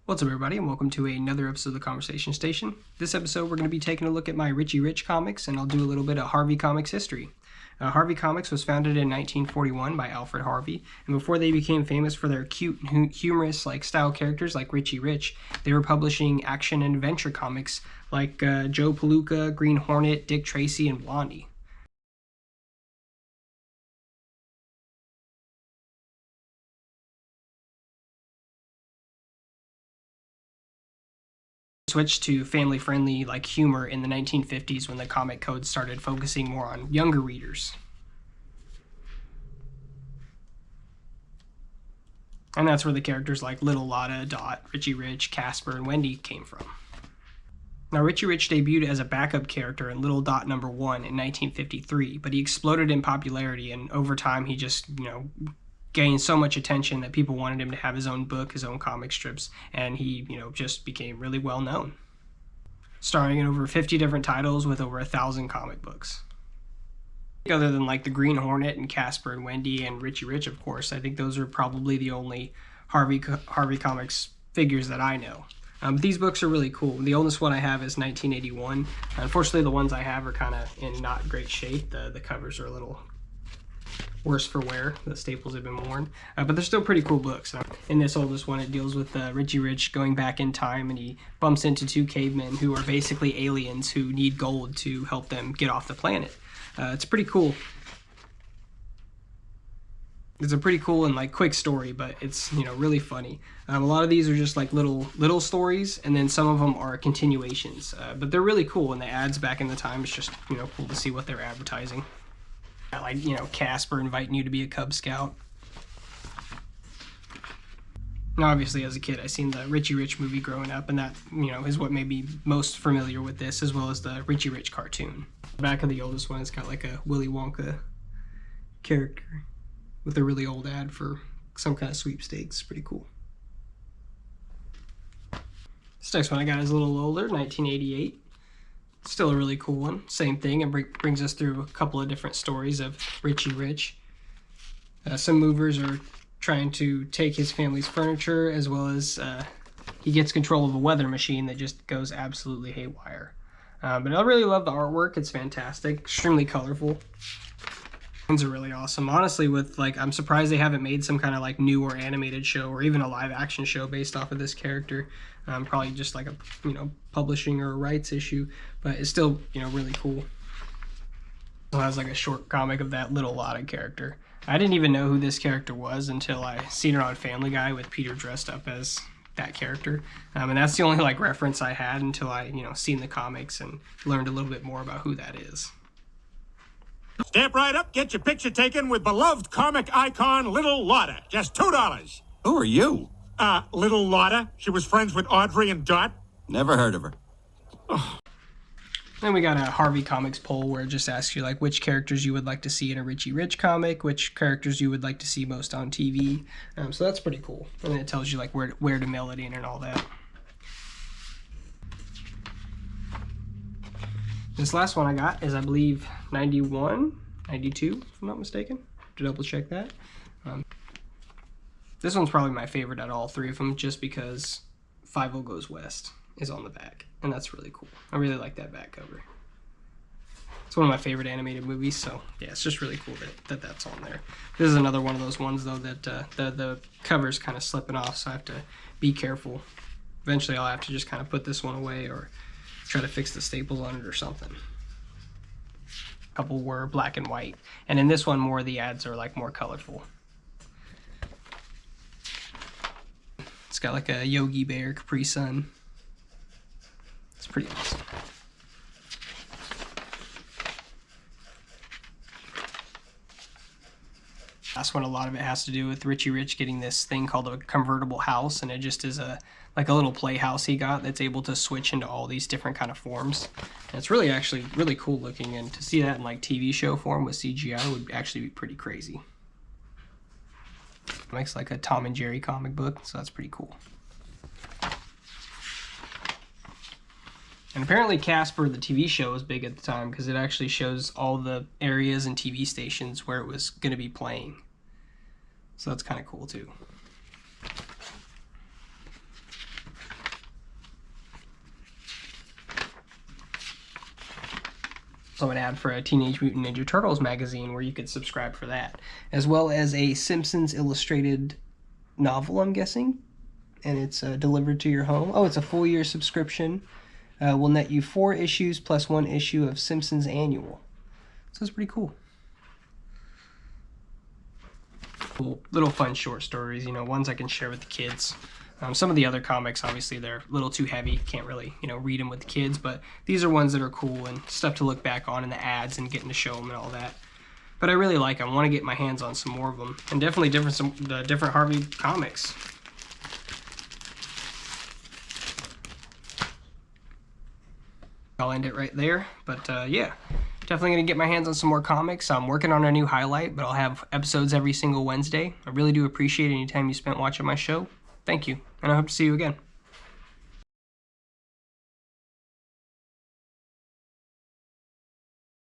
What's up, everybody, and welcome to another episode of the Conversation Station. This episode, we're going to be taking a look at my Richie Rich comics, and I'll do a little bit of Harvey Comics history. Harvey Comics was founded in 1941 by Alfred Harvey, and before they became famous for their cute, humorous style characters like Richie Rich, they were publishing action and adventure comics like Joe Palooka, Green Hornet, Dick Tracy, and Blondie. Switched to family-friendly humor in the 1950s when the comic code started focusing more on younger readers. And that's where the characters like Little Lotta, Dot, Richie Rich, Casper, and Wendy came from. Now, Richie Rich debuted as a backup character in Little Dot #1 in 1953, but he exploded in popularity, and over time he just, gained so much attention that people wanted him to have his own book, his own comic strips, and he, just became really well known. Starring in over 50 different titles with over 1,000 comic books. Other than the Green Hornet and Casper and Wendy and Richie Rich, of course, I think those are probably the only Harvey Comics figures that I know. These books are really cool. The oldest one I have is 1981. Unfortunately, the ones I have are kind of in not great shape. The covers are a little worse for wear. The staples have been worn, but they're still pretty cool books. In this oldest one, it deals with Richie Rich going back in time, and he bumps into two cavemen who are basically aliens who need gold to help them get off the planet. It's pretty cool. It's a pretty cool and quick story, but it's really funny. A lot of these are just little stories, and then some of them are continuations. But they're really cool, and the ads back in the time, it's just cool to see what they're advertising. Casper inviting you to be a Cub Scout. Now, obviously, as a kid, I seen the Richie Rich movie growing up, and that, is what made me most familiar with this, as well as the Richie Rich cartoon. The back of the oldest one, it's got a Willy Wonka character with a really old ad for some kind of sweepstakes. Pretty cool. This next one I got is a little older, 1988. Still a really cool one. Same thing. It brings us through a couple of different stories of Richie Rich. Some movers are trying to take his family's furniture, as well as he gets control of a weather machine that just goes absolutely haywire. But I really love the artwork. It's fantastic. Extremely colorful. Things are really awesome. Honestly, with I'm surprised they haven't made some kind of new or animated show or even a live action show based off of this character. Probably just a publishing or a rights issue, but it's still really cool. It has a short comic of that Little Lotta character. I didn't even know who this character was until I seen it on Family Guy with Peter dressed up as that character, and that's the only reference I had until I seen the comics and learned a little bit more about who that is. Step right up, get your picture taken with beloved comic icon Little Lotta. Just $2. Who are you? Little Lotta. She was friends with Audrey and Dot. Never heard of her. Oh. Then we got a Harvey Comics poll where it just asks you which characters you would like to see in a Richie Rich comic, which characters you would like to see most on TV. So that's pretty cool. And then it tells you where to mail it in and all that. This last one I got is, I believe, 91, 92, if I'm not mistaken. To double check that. This one's probably my favorite out of all three of them, just because 5-0 Goes West is on the back, and that's really cool. I really like that back cover. It's one of my favorite animated movies, so yeah, it's just really cool that that's on there. This is another one of those ones, though, that the cover's kind of slipping off, so I have to be careful. Eventually, I'll have to just kind of put this one away or try to fix the staples on it or something. A couple were black and white, and in this one, more of the ads are more colorful. It's got a Yogi Bear, Capri Sun. It's pretty awesome. Last one, a lot of it has to do with Richie Rich getting this thing called a convertible house, and it just is a little playhouse he got that's able to switch into all these different kind of forms. And it's actually really cool looking, and to see that in TV show form with CGI would actually be pretty crazy. It makes a Tom and Jerry comic book, so that's pretty cool. And apparently Casper, the TV show, was big at the time because it actually shows all the areas and TV stations where it was going to be playing. So that's kind of cool too. So an ad for a Teenage Mutant Ninja Turtles magazine where you could subscribe for that, as well as a Simpsons illustrated novel, I'm guessing, and it's delivered to your home. Oh, it's a full year subscription. Will net you 4 issues plus 1 issue of Simpsons Annual. So it's pretty cool. Cool little fun short stories, you know, ones I can share with the kids. Some of the other comics, obviously, they're a little too heavy. Can't really, you know, read them with the kids. But these are ones that are cool and stuff to look back on in the ads and getting to show them and all that. But I really like them. I want to get my hands on some more of them. And definitely different Harvey comics. I'll end it right there. But yeah, definitely going to get my hands on some more comics. I'm working on a new highlight, but I'll have episodes every single Wednesday. I really do appreciate any time you spent watching my show. Thank you, and I hope to see you again.